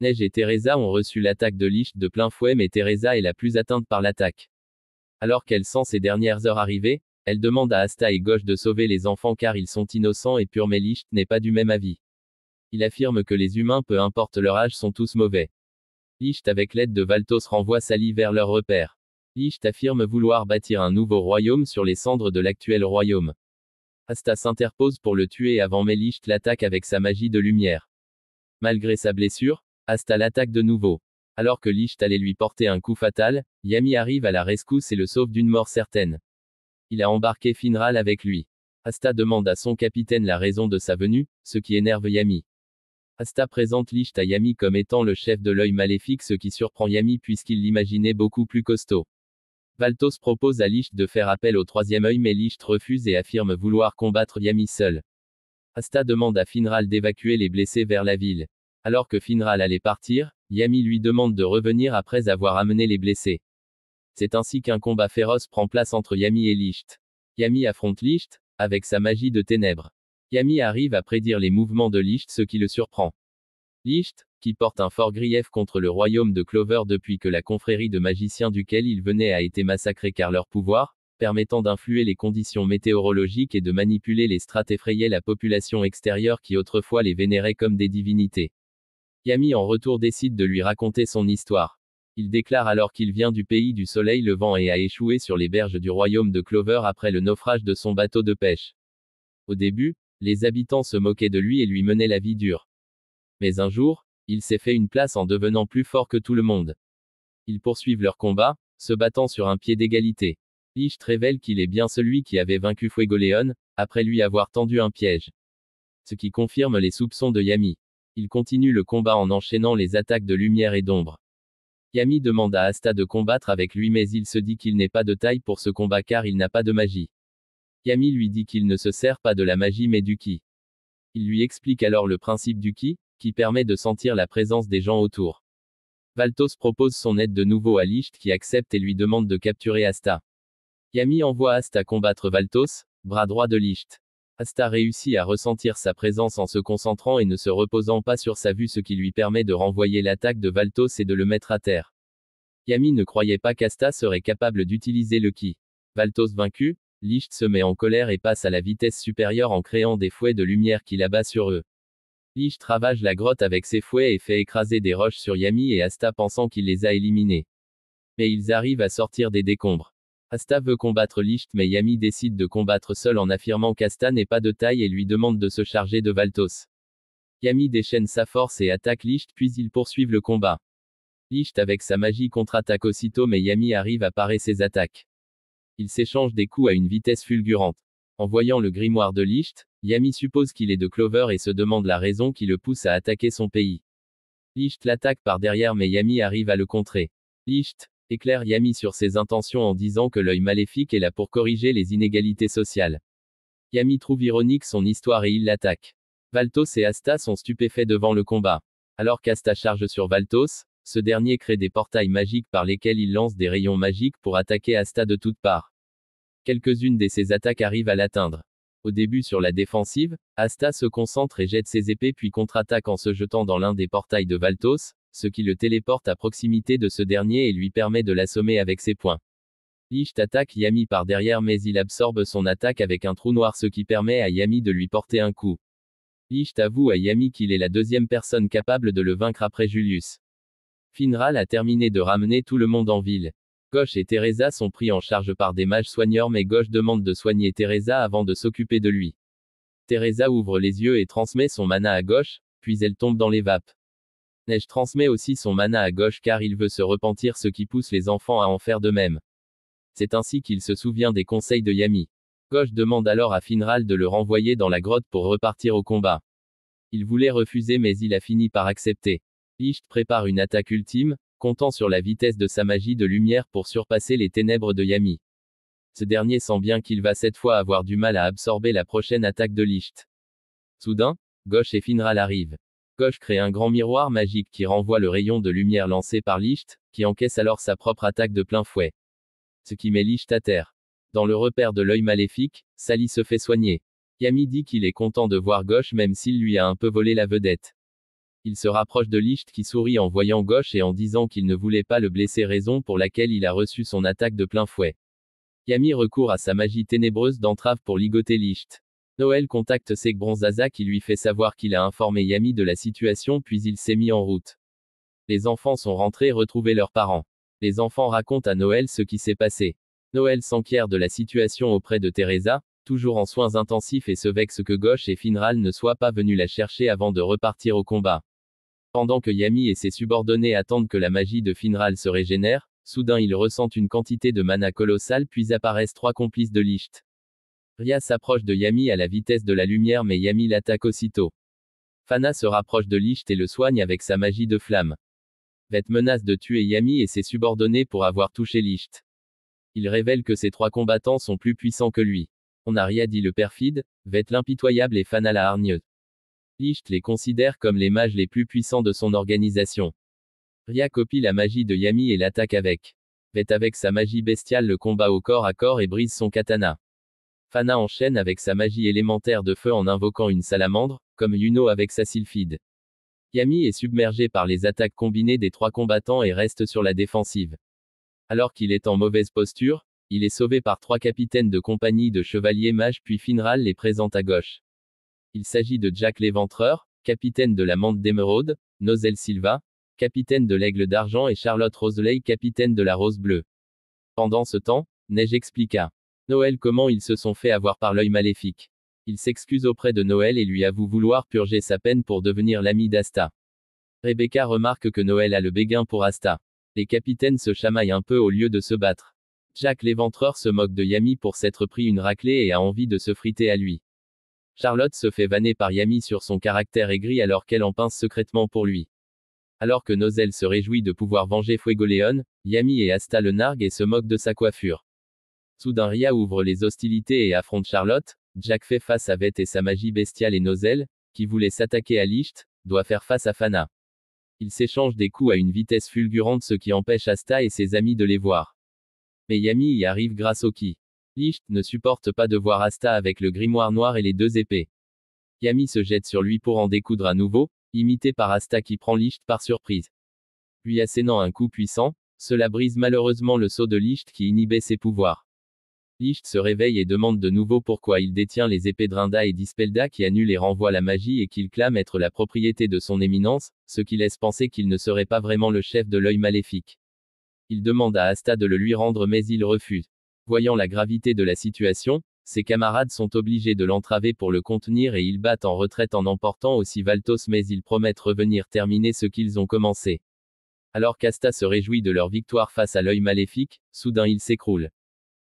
Neige et Teresa ont reçu l'attaque de Licht de plein fouet, mais Teresa est la plus atteinte par l'attaque. Alors qu'elle sent ces dernières heures arriver, elle demande à Asta et Gauche de sauver les enfants car ils sont innocents et purs, mais Licht n'est pas du même avis. Il affirme que les humains, peu importe leur âge, sont tous mauvais. Licht, avec l'aide de Valtos, renvoie Sally vers leur repère. Licht affirme vouloir bâtir un nouveau royaume sur les cendres de l'actuel royaume. Asta s'interpose pour le tuer avant, mais Licht l'attaque avec sa magie de lumière. Malgré sa blessure, Asta l'attaque de nouveau. Alors que Licht allait lui porter un coup fatal, Yami arrive à la rescousse et le sauve d'une mort certaine. Il a embarqué Finral avec lui. Asta demande à son capitaine la raison de sa venue, ce qui énerve Yami. Asta présente Licht à Yami comme étant le chef de l'œil maléfique, ce qui surprend Yami puisqu'il l'imaginait beaucoup plus costaud. Valtos propose à Licht de faire appel au troisième œil, mais Licht refuse et affirme vouloir combattre Yami seul. Asta demande à Finral d'évacuer les blessés vers la ville. Alors que Finral allait partir, Yami lui demande de revenir après avoir amené les blessés. C'est ainsi qu'un combat féroce prend place entre Yami et Licht. Yami affronte Licht, avec sa magie de ténèbres. Yami arrive à prédire les mouvements de Licht, ce qui le surprend. Licht, qui porte un fort grief contre le royaume de Clover depuis que la confrérie de magiciens duquel il venait a été massacrée, car leur pouvoir, permettant d'influer les conditions météorologiques et de manipuler les strates, effrayait la population extérieure qui autrefois les vénérait comme des divinités. Yami en retour décide de lui raconter son histoire. Il déclare alors qu'il vient du pays du soleil levant et a échoué sur les berges du royaume de Clover après le naufrage de son bateau de pêche. Au début, les habitants se moquaient de lui et lui menaient la vie dure. Mais un jour, il s'est fait une place en devenant plus fort que tout le monde. Ils poursuivent leur combat, se battant sur un pied d'égalité. Licht révèle qu'il est bien celui qui avait vaincu Fuegoleon, après lui avoir tendu un piège. Ce qui confirme les soupçons de Yami. Il continue le combat en enchaînant les attaques de lumière et d'ombre. Yami demande à Asta de combattre avec lui, mais il se dit qu'il n'est pas de taille pour ce combat car il n'a pas de magie. Yami lui dit qu'il ne se sert pas de la magie mais du ki. Il lui explique alors le principe du ki, qui permet de sentir la présence des gens autour. Valtos propose son aide de nouveau à Licht qui accepte et lui demande de capturer Asta. Yami envoie Asta combattre Valtos, bras droit de Licht. Asta réussit à ressentir sa présence en se concentrant et ne se reposant pas sur sa vue, ce qui lui permet de renvoyer l'attaque de Valtos et de le mettre à terre. Yami ne croyait pas qu'Asta serait capable d'utiliser le ki. Valtos vaincu, Licht se met en colère et passe à la vitesse supérieure en créant des fouets de lumière qui l'abat sur eux. Licht ravage la grotte avec ses fouets et fait écraser des roches sur Yami et Asta pensant qu'il les a éliminés. Mais ils arrivent à sortir des décombres. Asta veut combattre Licht mais Yami décide de combattre seul en affirmant qu'Asta n'est pas de taille et lui demande de se charger de Valtos. Yami déchaîne sa force et attaque Licht puis ils poursuivent le combat. Licht avec sa magie contre-attaque aussitôt mais Yami arrive à parer ses attaques. Ils s'échangent des coups à une vitesse fulgurante. En voyant le grimoire de Licht, Yami suppose qu'il est de Clover et se demande la raison qui le pousse à attaquer son pays. Licht l'attaque par derrière mais Yami arrive à le contrer. Licht éclaire Yami sur ses intentions en disant que l'œil maléfique est là pour corriger les inégalités sociales. Yami trouve ironique son histoire et il l'attaque. Valtos et Asta sont stupéfaits devant le combat. Alors qu'Asta charge sur Valtos, ce dernier crée des portails magiques par lesquels il lance des rayons magiques pour attaquer Asta de toutes parts. Quelques-unes de ses attaques arrivent à l'atteindre. Au début sur la défensive, Asta se concentre et jette ses épées puis contre-attaque en se jetant dans l'un des portails de Valtos, ce qui le téléporte à proximité de ce dernier et lui permet de l'assommer avec ses poings. Licht attaque Yami par derrière mais il absorbe son attaque avec un trou noir, ce qui permet à Yami de lui porter un coup. Licht avoue à Yami qu'il est la deuxième personne capable de le vaincre après Julius. Finral a terminé de ramener tout le monde en ville. Gauche et Teresa sont pris en charge par des mages soigneurs mais Gauche demande de soigner Teresa avant de s'occuper de lui. Teresa ouvre les yeux et transmet son mana à Gauche, puis elle tombe dans les vapes. Neige transmet aussi son mana à Gauche car il veut se repentir, ce qui pousse les enfants à en faire de même. C'est ainsi qu'il se souvient des conseils de Yami. Gauche demande alors à Finral de le renvoyer dans la grotte pour repartir au combat. Il voulait refuser mais il a fini par accepter. Licht prépare une attaque ultime, comptant sur la vitesse de sa magie de lumière pour surpasser les ténèbres de Yami. Ce dernier sent bien qu'il va cette fois avoir du mal à absorber la prochaine attaque de Licht. Soudain, Gauche et Finral arrivent. Gauche crée un grand miroir magique qui renvoie le rayon de lumière lancé par Licht, qui encaisse alors sa propre attaque de plein fouet. Ce qui met Licht à terre. Dans le repère de l'œil maléfique, Sally se fait soigner. Yami dit qu'il est content de voir Gauche même s'il lui a un peu volé la vedette. Il se rapproche de Licht qui sourit en voyant Gauche et en disant qu'il ne voulait pas le blesser, raison pour laquelle il a reçu son attaque de plein fouet. Yami recourt à sa magie ténébreuse d'entrave pour ligoter Licht. Noël contacte Sekbronzaza qui lui fait savoir qu'il a informé Yami de la situation puis il s'est mis en route. Les enfants sont rentrés retrouver leurs parents. Les enfants racontent à Noël ce qui s'est passé. Noël s'enquiert de la situation auprès de Teresa, toujours en soins intensifs et se vexe que Gauche et Finral ne soient pas venus la chercher avant de repartir au combat. Pendant que Yami et ses subordonnés attendent que la magie de Finral se régénère, soudain ils ressentent une quantité de mana colossale puis apparaissent 3 complices de Licht. Ria s'approche de Yami à la vitesse de la lumière mais Yami l'attaque aussitôt. Fana se rapproche de Licht et le soigne avec sa magie de flamme. Vet menace de tuer Yami et ses subordonnés pour avoir touché Licht. Il révèle que ces 3 combattants sont plus puissants que lui. On a Ria dit le perfide, Vet l'impitoyable et Fana la hargneuse. Licht les considère comme les mages les plus puissants de son organisation. Ria copie la magie de Yami et l'attaque avec. Vet avec sa magie bestiale le combat au corps à corps et brise son katana. Fana enchaîne avec sa magie élémentaire de feu en invoquant une salamandre, comme Yuno avec sa sylphide. Yami est submergé par les attaques combinées des 3 combattants et reste sur la défensive. Alors qu'il est en mauvaise posture, il est sauvé par 3 capitaines de compagnie de chevaliers mages puis Finral les présente à gauche. Il s'agit de Jack l'Éventreur, capitaine de la Mante d'Émeraude, Nozel Silva, capitaine de l'Aigle d'Argent et Charlotte Roseley, capitaine de la Rose Bleue. Pendant ce temps, Neige expliqua Noël comment ils se sont fait avoir par l'œil maléfique. Il s'excuse auprès de Noël et lui avoue vouloir purger sa peine pour devenir l'ami d'Asta. Rebecca remarque que Noël a le béguin pour Asta. Les capitaines se chamaillent un peu au lieu de se battre. Jack l'Éventreur se moque de Yami pour s'être pris une raclée et a envie de se friter à lui. Charlotte se fait vanner par Yami sur son caractère aigri alors qu'elle en pince secrètement pour lui. Alors que Nozel se réjouit de pouvoir venger Fuegoleon, Yami et Asta le narguent et se moquent de sa coiffure. Soudain Ria ouvre les hostilités et affronte Charlotte. Jack fait face à Vet et sa magie bestiale et Nozel, qui voulait s'attaquer à Licht, doit faire face à Fana. Ils s'échangent des coups à une vitesse fulgurante ce qui empêche Asta et ses amis de les voir. Mais Yami y arrive grâce au ki. Licht ne supporte pas de voir Asta avec le grimoire noir et les 2 épées. Yami se jette sur lui pour en découdre à nouveau, imité par Asta qui prend Licht par surprise. Lui assénant un coup puissant, cela brise malheureusement le sceau de Licht qui inhibait ses pouvoirs. Licht se réveille et demande de nouveau pourquoi il détient les épées Drinda et Dispelda qui annulent et renvoient la magie et qu'il clame être la propriété de son éminence, ce qui laisse penser qu'il ne serait pas vraiment le chef de l'œil maléfique. Il demande à Asta de le lui rendre mais il refuse. Voyant la gravité de la situation, ses camarades sont obligés de l'entraver pour le contenir et ils battent en retraite en emportant aussi Valtos mais ils promettent revenir terminer ce qu'ils ont commencé. Alors qu'Asta se réjouit de leur victoire face à l'œil maléfique, soudain il s'écroule.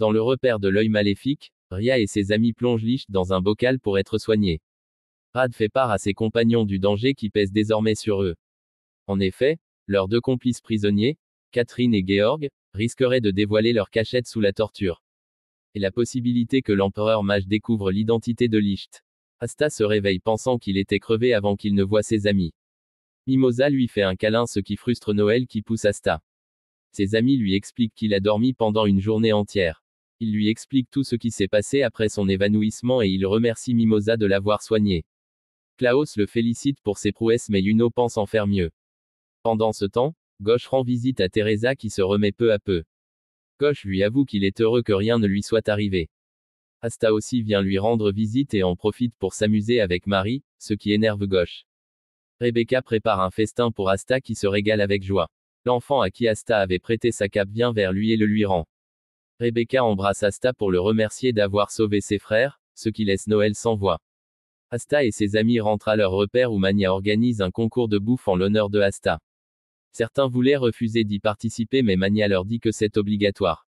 Dans le repère de l'œil maléfique, Ria et ses amis plongent Licht dans un bocal pour être soignés. Rad fait part à ses compagnons du danger qui pèse désormais sur eux. En effet, leurs 2 complices prisonniers, Catherine et Georg, risqueraient de dévoiler leur cachette sous la torture. Et la possibilité que l'empereur mage découvre l'identité de Licht. Asta se réveille pensant qu'il était crevé avant qu'il ne voie ses amis. Mimosa lui fait un câlin ce qui frustre Noël qui pousse Asta. Ses amis lui expliquent qu'il a dormi pendant une journée entière. Il lui explique tout ce qui s'est passé après son évanouissement et il remercie Mimosa de l'avoir soigné. Klaus le félicite pour ses prouesses mais Yuno pense en faire mieux. Pendant ce temps, Gauche rend visite à Teresa qui se remet peu à peu. Gauche lui avoue qu'il est heureux que rien ne lui soit arrivé. Asta aussi vient lui rendre visite et en profite pour s'amuser avec Marie, ce qui énerve Gauche. Rebecca prépare un festin pour Asta qui se régale avec joie. L'enfant à qui Asta avait prêté sa cape vient vers lui et le lui rend. Rebecca embrasse Asta pour le remercier d'avoir sauvé ses frères, ce qui laisse Noël sans voix. Asta et ses amis rentrent à leur repère où Mania organise un concours de bouffe en l'honneur de Asta. Certains voulaient refuser d'y participer mais Mania leur dit que c'est obligatoire.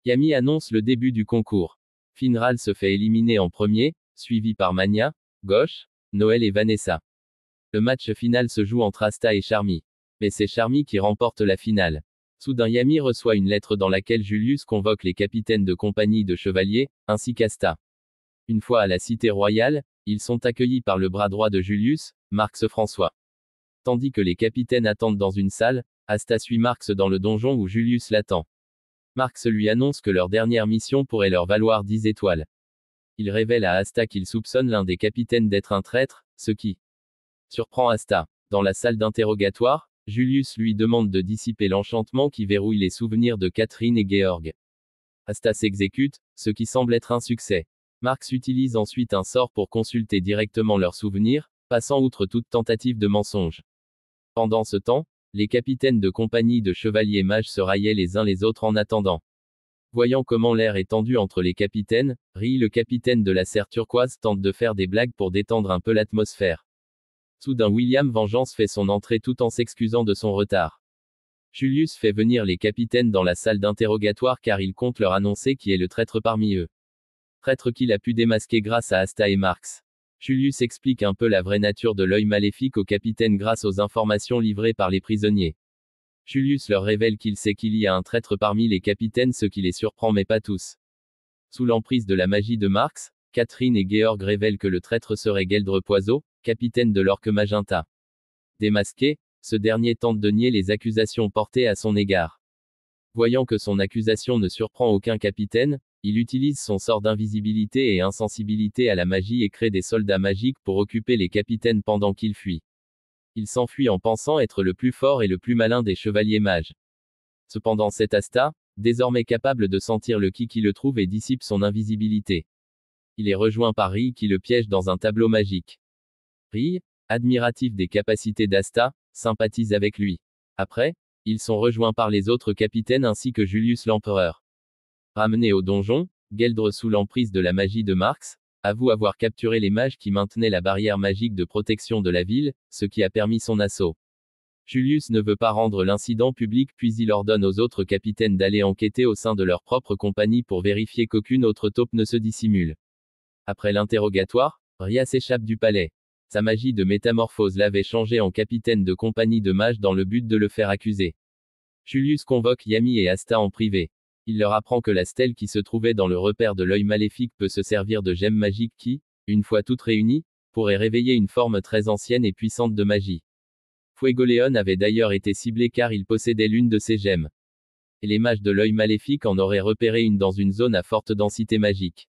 Yami annonce le début du concours. Finral se fait éliminer en premier, suivi par Mania, Gauche, Noël et Vanessa. Le match final se joue entre Asta et Charmy. Mais c'est Charmy qui remporte la finale. Soudain Yami reçoit une lettre dans laquelle Julius convoque les capitaines de compagnie de chevaliers, ainsi qu'Asta. Une fois à la cité royale, ils sont accueillis par le bras droit de Julius, Marx François. Tandis que les capitaines attendent dans une salle, Asta suit Marx dans le donjon où Julius l'attend. Marx lui annonce que leur dernière mission pourrait leur valoir 10 étoiles. Il révèle à Asta qu'il soupçonne l'un des capitaines d'être un traître, ce qui surprend Asta. Dans la salle d'interrogatoire, Julius lui demande de dissiper l'enchantement qui verrouille les souvenirs de Catherine et Georg. Asta s'exécute, ce qui semble être un succès. Marx utilise ensuite un sort pour consulter directement leurs souvenirs, passant outre toute tentative de mensonge. Pendant ce temps, les capitaines de compagnie de chevaliers mages se raillaient les uns les autres en attendant. Voyant comment l'air est tendu entre les capitaines, Rie, le capitaine de la serre turquoise, tente de faire des blagues pour détendre un peu l'atmosphère. Soudain William Vengeance fait son entrée tout en s'excusant de son retard. Julius fait venir les capitaines dans la salle d'interrogatoire car il compte leur annoncer qui est le traître parmi eux. Traître qu'il a pu démasquer grâce à Asta et Marx. Julius explique un peu la vraie nature de l'œil maléfique aux capitaines grâce aux informations livrées par les prisonniers. Julius leur révèle qu'il sait qu'il y a un traître parmi les capitaines, ce qui les surprend mais pas tous. Sous l'emprise de la magie de Marx, Catherine et Georg révèlent que le traître serait Geldre Poiseau, capitaine de l'Orque Magenta. Démasqué, ce dernier tente de nier les accusations portées à son égard. Voyant que son accusation ne surprend aucun capitaine, il utilise son sort d'invisibilité et insensibilité à la magie et crée des soldats magiques pour occuper les capitaines pendant qu'ils fuient. Il s'enfuit en pensant être le plus fort et le plus malin des chevaliers mages. Cependant cet Asta, désormais capable de sentir le qui le trouve et dissipe son invisibilité. Il est rejoint par Rie qui le piège dans un tableau magique. Rie, admiratif des capacités d'Asta, sympathise avec lui. Après, ils sont rejoints par les autres capitaines ainsi que Julius l'Empereur. Ramené au donjon, Geldre sous l'emprise de la magie de Marx, avoue avoir capturé les mages qui maintenaient la barrière magique de protection de la ville, ce qui a permis son assaut. Julius ne veut pas rendre l'incident public puis il ordonne aux autres capitaines d'aller enquêter au sein de leur propre compagnie pour vérifier qu'aucune autre taupe ne se dissimule. Après l'interrogatoire, Ria s'échappe du palais. Sa magie de métamorphose l'avait changé en capitaine de compagnie de mages dans le but de le faire accuser. Julius convoque Yami et Asta en privé. Il leur apprend que la stèle qui se trouvait dans le repère de l'œil maléfique peut se servir de gemmes magiques qui, une fois toutes réunies, pourraient réveiller une forme très ancienne et puissante de magie. Fuegoleon avait d'ailleurs été ciblé car il possédait l'une de ces gemmes. Et les mages de l'œil maléfique en auraient repéré une dans une zone à forte densité magique.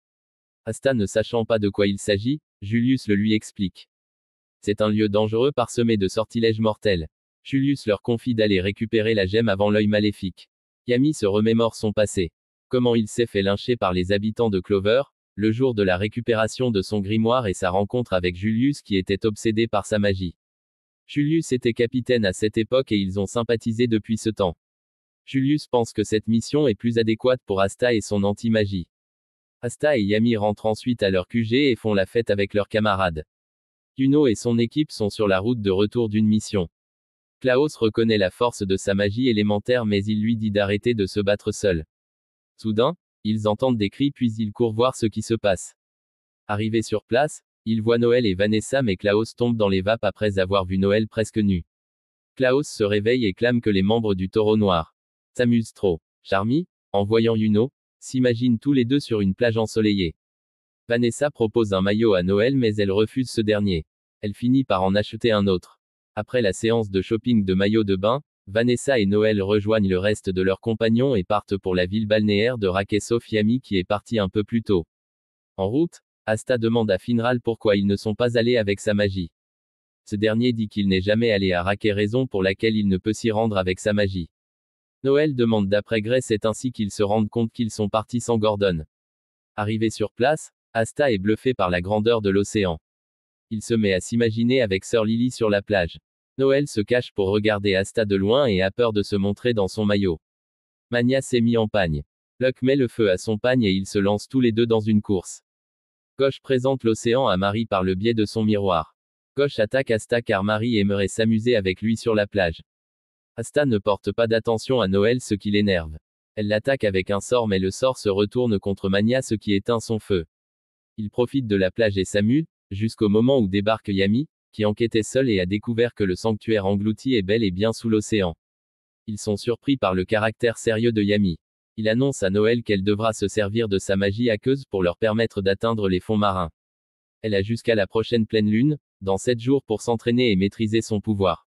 Asta ne sachant pas de quoi il s'agit, Julius le lui explique. C'est un lieu dangereux parsemé de sortilèges mortels. Julius leur confie d'aller récupérer la gemme avant l'œil maléfique. Yami se remémore son passé. Comment il s'est fait lyncher par les habitants de Clover, le jour de la récupération de son grimoire et sa rencontre avec Julius qui était obsédé par sa magie. Julius était capitaine à cette époque et ils ont sympathisé depuis ce temps. Julius pense que cette mission est plus adéquate pour Asta et son anti-magie. Asta et Yami rentrent ensuite à leur QG et font la fête avec leurs camarades. Juno et son équipe sont sur la route de retour d'une mission. Klaus reconnaît la force de sa magie élémentaire mais il lui dit d'arrêter de se battre seul. Soudain, ils entendent des cris puis ils courent voir ce qui se passe. Arrivés sur place, ils voient Noël et Vanessa mais Klaus tombe dans les vapes après avoir vu Noël presque nu. Klaus se réveille et clame que les membres du Taureau Noir s'amusent trop. Charmy, en voyant Juno, s'imagine tous les deux sur une plage ensoleillée. Vanessa propose un maillot à Noël mais elle refuse ce dernier. Elle finit par en acheter un autre. Après la séance de shopping de maillots de bain, Vanessa et Noël rejoignent le reste de leurs compagnons et partent pour la ville balnéaire de Yami qui est partie un peu plus tôt. En route, Asta demande à Finral pourquoi ils ne sont pas allés avec sa magie. Ce dernier dit qu'il n'est jamais allé à Raquet, raison pour laquelle il ne peut s'y rendre avec sa magie. Noël demande d'après Grace, c'est ainsi qu'ils se rendent compte qu'ils sont partis sans Gordon. Arrivé sur place, Asta est bluffé par la grandeur de l'océan. Il se met à s'imaginer avec Sœur Lily sur la plage. Noël se cache pour regarder Asta de loin et a peur de se montrer dans son maillot. Mania s'est mis en pagne. Luck met le feu à son pagne et ils se lancent tous les deux dans une course. Gauche présente l'océan à Marie par le biais de son miroir. Gauche attaque Asta car Marie aimerait s'amuser avec lui sur la plage. Asta ne porte pas d'attention à Noël, ce qui l'énerve. Elle l'attaque avec un sort mais le sort se retourne contre Mania, ce qui éteint son feu. Il profite de la plage et s'amuse, jusqu'au moment où débarque Yami, qui enquêtait seul et a découvert que le sanctuaire englouti est bel et bien sous l'océan. Ils sont surpris par le caractère sérieux de Yami. Il annonce à Noël qu'elle devra se servir de sa magie aqueuse pour leur permettre d'atteindre les fonds marins. Elle a jusqu'à la prochaine pleine lune, dans 7 jours pour s'entraîner et maîtriser son pouvoir.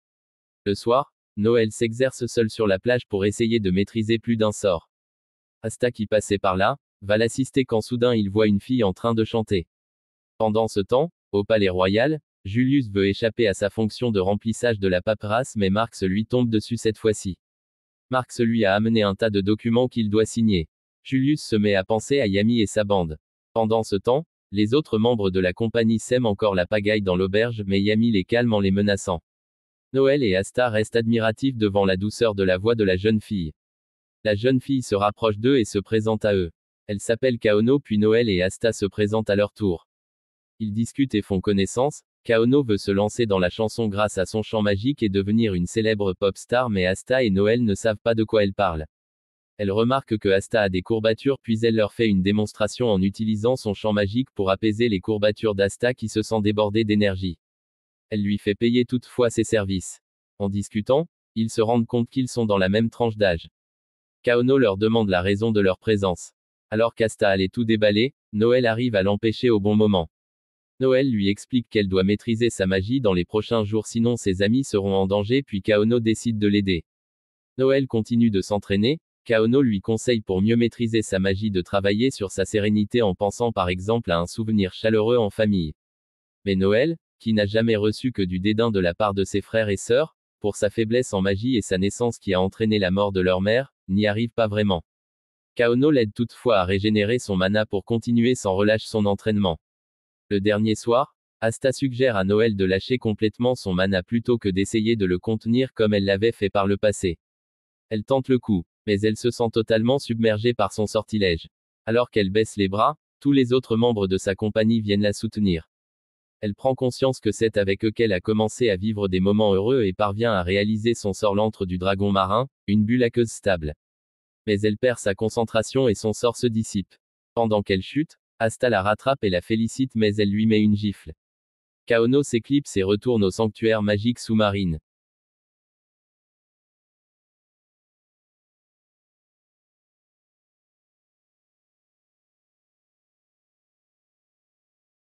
Le soir, Noël s'exerce seul sur la plage pour essayer de maîtriser plus d'un sort. Asta qui passait par là, va l'assister quand soudain il voit une fille en train de chanter. Pendant ce temps, au palais royal, Julius veut échapper à sa fonction de remplissage de la paperasse mais Marx lui tombe dessus cette fois-ci. Marx lui a amené un tas de documents qu'il doit signer. Julius se met à penser à Yami et sa bande. Pendant ce temps, les autres membres de la compagnie sèment encore la pagaille dans l'auberge mais Yami les calme en les menaçant. Noël et Asta restent admiratifs devant la douceur de la voix de la jeune fille. La jeune fille se rapproche d'eux et se présente à eux. Elle s'appelle Kaono puis Noël et Asta se présentent à leur tour. Ils discutent et font connaissance. Kaono veut se lancer dans la chanson grâce à son chant magique et devenir une célèbre pop star mais Asta et Noël ne savent pas de quoi elle parle. Elle remarque que Asta a des courbatures puis elle leur fait une démonstration en utilisant son chant magique pour apaiser les courbatures d'Asta qui se sent débordée d'énergie. Elle lui fait payer toutefois ses services. En discutant, ils se rendent compte qu'ils sont dans la même tranche d'âge. Kaono leur demande la raison de leur présence. Alors qu'Asta allait tout déballer, Noël arrive à l'empêcher au bon moment. Noël lui explique qu'elle doit maîtriser sa magie dans les prochains jours sinon ses amis seront en danger puis Kaono décide de l'aider. Noël continue de s'entraîner, Kaono lui conseille pour mieux maîtriser sa magie de travailler sur sa sérénité en pensant par exemple à un souvenir chaleureux en famille. Mais Noël, qui n'a jamais reçu que du dédain de la part de ses frères et sœurs, pour sa faiblesse en magie et sa naissance qui a entraîné la mort de leur mère, n'y arrive pas vraiment. Kaono l'aide toutefois à régénérer son mana pour continuer sans relâche son entraînement. Le dernier soir, Asta suggère à Noël de lâcher complètement son mana plutôt que d'essayer de le contenir comme elle l'avait fait par le passé. Elle tente le coup, mais elle se sent totalement submergée par son sortilège. Alors qu'elle baisse les bras, tous les autres membres de sa compagnie viennent la soutenir. Elle prend conscience que c'est avec eux qu'elle a commencé à vivre des moments heureux et parvient à réaliser son sort l'antre du dragon marin, une bulle aqueuse stable. Mais elle perd sa concentration et son sort se dissipe. Pendant qu'elle chute, Asta la rattrape et la félicite mais elle lui met une gifle. Kaono s'éclipse et retourne au sanctuaire magique sous-marine.